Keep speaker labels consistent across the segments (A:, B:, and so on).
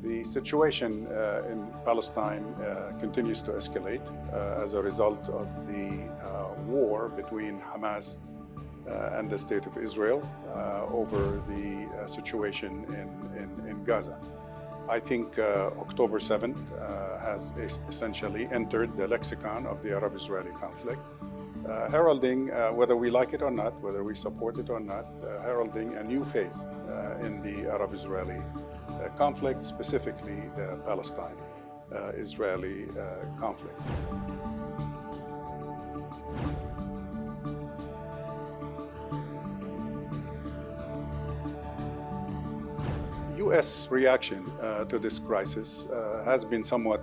A: The situation in Palestine continues to escalate as a result of the war between Hamas and the State of Israel over the situation in Gaza. I think October 7th has essentially entered the lexicon of the Arab-Israeli conflict, heralding, whether we like it or not, whether we support it or not, heralding a new phase in the Arab-Israeli conflict, specifically the Palestine-Israeli conflict. U.S. reaction to this crisis has been somewhat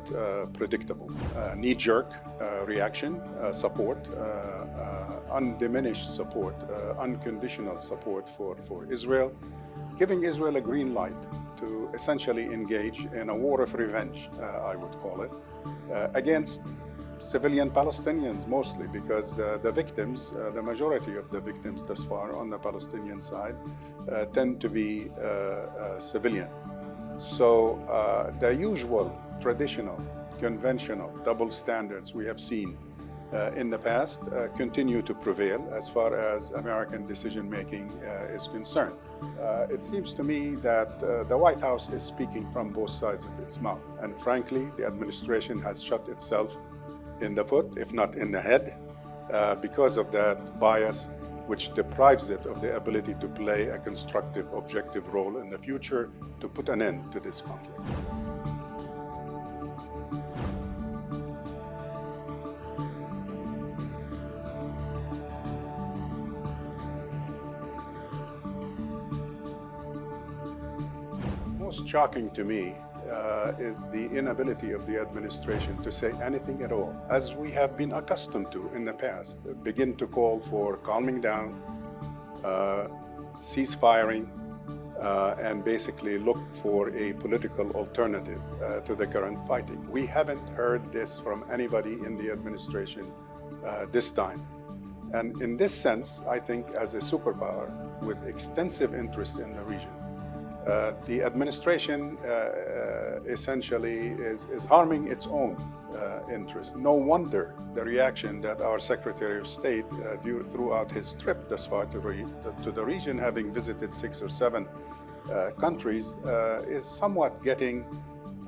A: predictable. Knee-jerk reaction, support, undiminished support, unconditional support for Israel, giving Israel a green light to essentially engage in a war of revenge, I would call it, against civilian Palestinians mostly, because the victims, the majority of the victims thus far on the Palestinian side, tend to be civilian. So the usual, traditional, conventional double standards we have seen in the past continue to prevail as far as American decision-making is concerned. It seems to me that the White House is speaking from both sides of its mouth. And frankly, the administration has shot itself in the foot, if not in the head, because of that bias, which deprives it of the ability to play a constructive, objective role in the future to put an end to this conflict. Most shocking to me is the inability of the administration to say anything at all, as we have been accustomed to in the past. Begin to call for calming down, ceasefiring, and basically look for a political alternative to the current fighting. We haven't heard this from anybody in the administration this time. And in this sense, I think as a superpower with extensive interest in the region, the administration essentially is harming its own interest. No wonder the reaction that our Secretary of State throughout his trip thus far to the region, having visited 6 or 7 countries, is somewhat getting,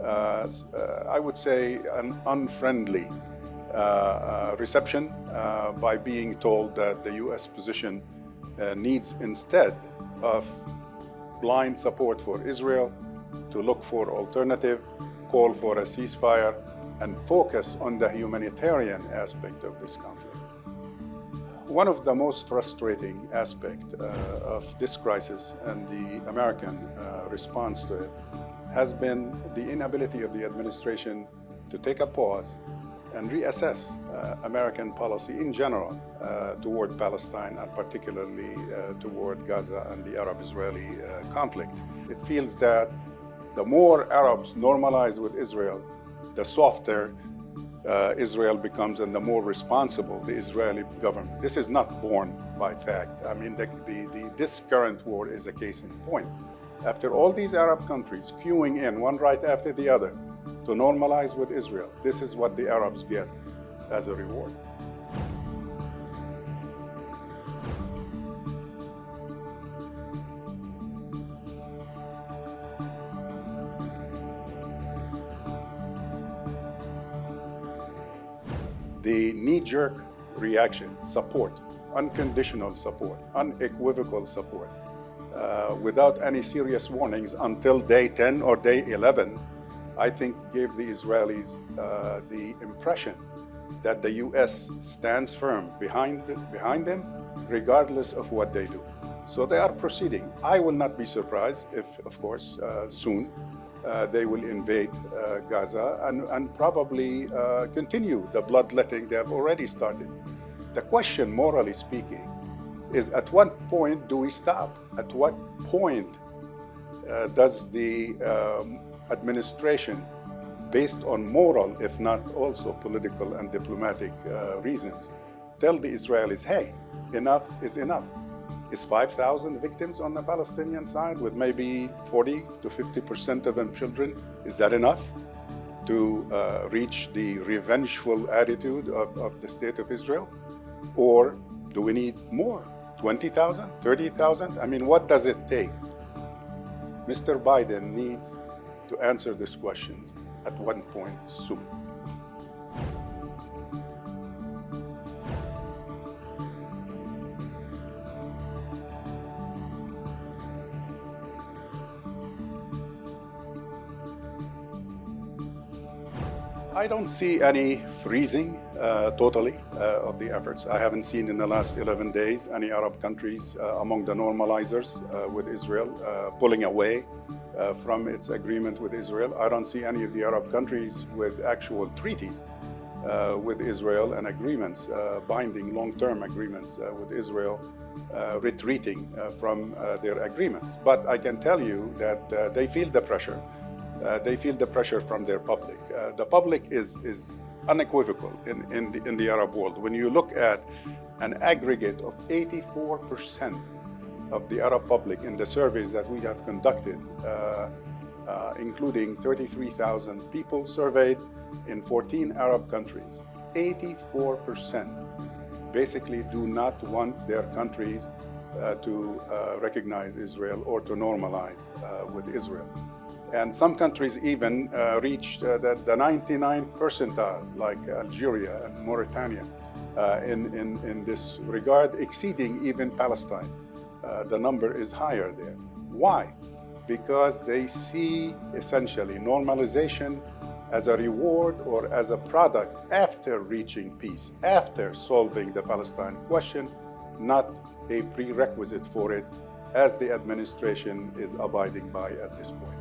A: I would say, an unfriendly reception by being told that the U.S. position needs, instead of blind support for Israel, to look for alternative, call for a ceasefire, and focus on the humanitarian aspect of this conflict. One of the most frustrating aspects of this crisis and the American response to it has been the inability of the administration to take a pause and reassess American policy in general toward Palestine, and particularly toward Gaza and the Arab-Israeli conflict. It feels that the more Arabs normalize with Israel, the softer Israel becomes and the more responsible the Israeli government. This is not borne by fact. I mean, this current war is a case in point. After all these Arab countries queuing in one right after the other to normalize with Israel, this is what the Arabs get as a reward. The knee-jerk reaction, support, unconditional support, unequivocal support, without any serious warnings until day 10 or day 11, I think gave the Israelis the impression that the U.S. stands firm behind them, regardless of what they do. So they are proceeding. I will not be surprised if, of course, soon they will invade Gaza and probably continue the bloodletting they have already started. The question, morally speaking, is at what point do we stop? At what point does the administration, based on moral, if not also political and diplomatic reasons, tell the Israelis, hey, enough is enough? Is 5,000 victims on the Palestinian side with maybe 40 to 50% of them children? Is that enough to reach the revengeful attitude of the state of Israel? Or do we need more? 20,000, 30,000? I mean, what does it take? Mr. Biden needs to answer these questions at one point soon. I don't see any freezing totally of the efforts. I haven't seen in the last 11 days any Arab countries among the normalizers with Israel pulling away from its agreement with Israel. I don't see any of the Arab countries with actual treaties with Israel and agreements, binding long-term agreements with Israel, retreating from their agreements. But I can tell you that they feel the pressure. They feel the pressure from their public. The public is unequivocal in the Arab world. When you look at an aggregate of 84% of the Arab public in the surveys that we have conducted, including 33,000 people surveyed in 14 Arab countries, 84% basically do not want their countries to recognize Israel or to normalize with Israel. And some countries even reached the 99th percentile, like Algeria and Mauritania, in this regard, exceeding even Palestine. The number is higher there. Why? Because they see essentially normalization as a reward or as a product after reaching peace, after solving the Palestine question, not a prerequisite for it, as the administration is abiding by at this point.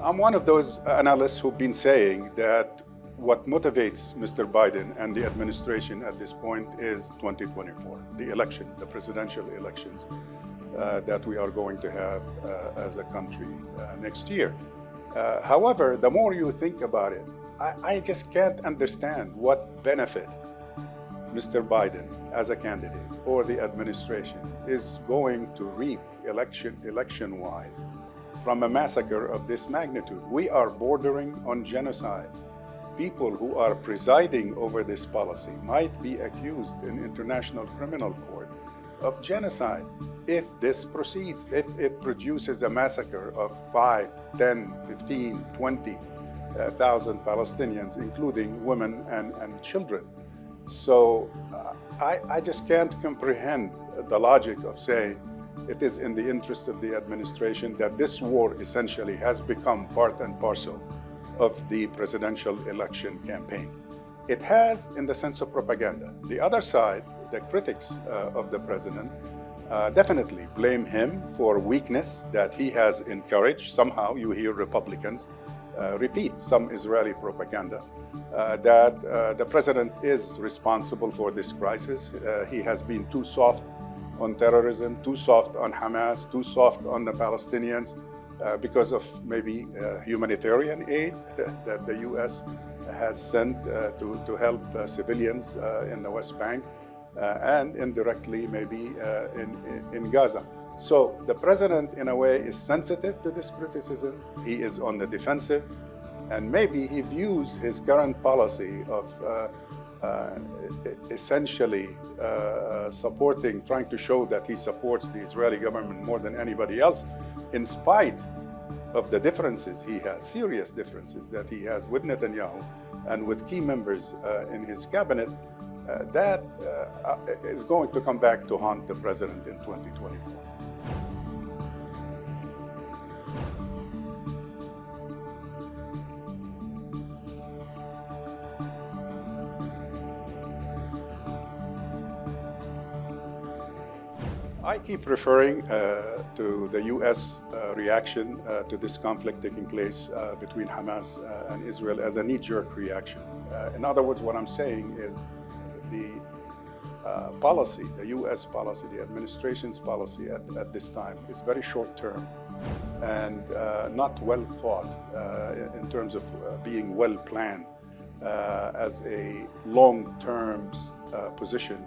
A: I'm one of those analysts who've been saying that what motivates Mr. Biden and the administration at this point is 2024, the elections, the presidential elections that we are going to have as a country next year. However, the more you think about it, I just can't understand what benefit Mr. Biden as a candidate or the administration is going to reap election-wise from a massacre of this magnitude. We are bordering on genocide. People who are presiding over this policy might be accused in International Criminal Court of genocide if this proceeds, if it produces a massacre of 5, 10, 15, 20,000 Palestinians, including women and children. So I just can't comprehend the logic of saying it is in the interest of the administration that this war essentially has become part and parcel of the presidential election campaign. It has in the sense of propaganda. The other side, the critics of the president, definitely blame him for weakness that he has encouraged. Somehow you hear Republicans repeat some Israeli propaganda that the president is responsible for this crisis. He has been too soft on terrorism, too soft on Hamas, too soft on the Palestinians because of maybe humanitarian aid that the U.S. has sent to help civilians in the West Bank and indirectly maybe in Gaza. So the president, in a way, is sensitive to this criticism. He is on the defensive, and maybe he views his current policy of essentially supporting, trying to show that he supports the Israeli government more than anybody else, in spite of the differences he has, serious differences that he has with Netanyahu and with key members in his cabinet, that is going to come back to haunt the president in 2024. I keep referring to the U.S. reaction reaction to this conflict taking place between Hamas and Israel as a knee-jerk reaction. In other words, what I'm saying is the policy, the U.S. policy, the administration's policy at this time is very short-term and not well thought in terms of being well planned as a long-term position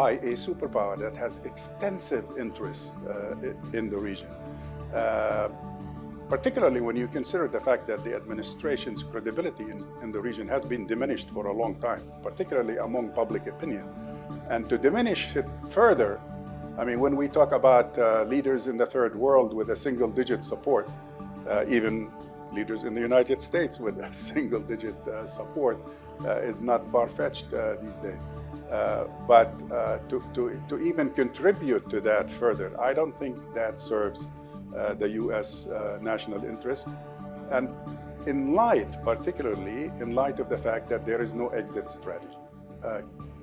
A: by a superpower that has extensive interests in the region. Particularly when you consider the fact that the administration's credibility in the region has been diminished for a long time, particularly among public opinion. And to diminish it further, I mean, when we talk about leaders in the third world with a single-digit support, even leaders in the United States with a single-digit support is not far-fetched these days. But to even contribute to that further, I don't think that serves the U.S. national interest. And particularly in light of the fact that there is no exit strategy.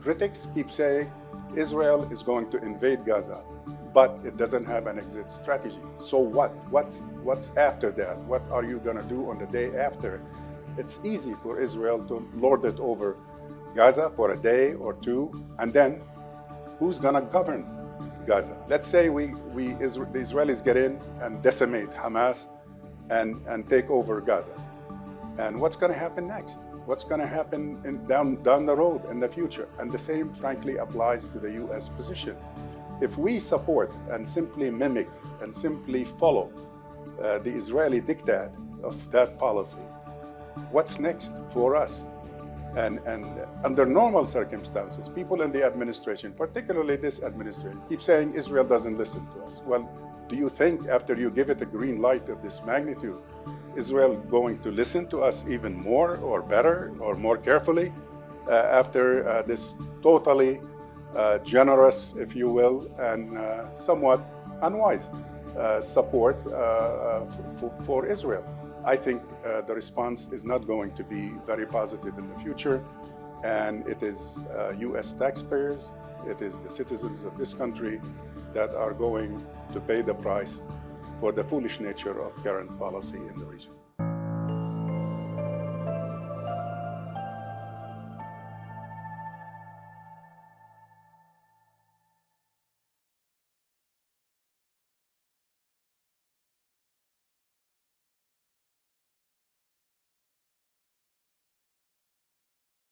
A: Critics keep saying Israel is going to invade Gaza, but it doesn't have an exit strategy. So what? What's after that? What are you going to do on the day after? It's easy for Israel to lord it over Gaza for a day or two, and then who's going to govern Gaza? Let's say the Israelis get in and decimate Hamas and take over Gaza. And what's going to happen next? What's going to happen down the road in the future? And the same, frankly, applies to the U.S. position. If we support and simply mimic and simply follow the Israeli diktat of that policy, what's next for us? And under normal circumstances, people in the administration, particularly this administration, keep saying Israel doesn't listen to us. Well, do you think after you give it a green light of this magnitude, Israel going to listen to us even more or better or more carefully after this totally generous, if you will, and somewhat unwise support for Israel? I think the response is not going to be very positive in the future, and it is U.S. taxpayers, it is the citizens of this country that are going to pay the price for the foolish nature of current policy in the region.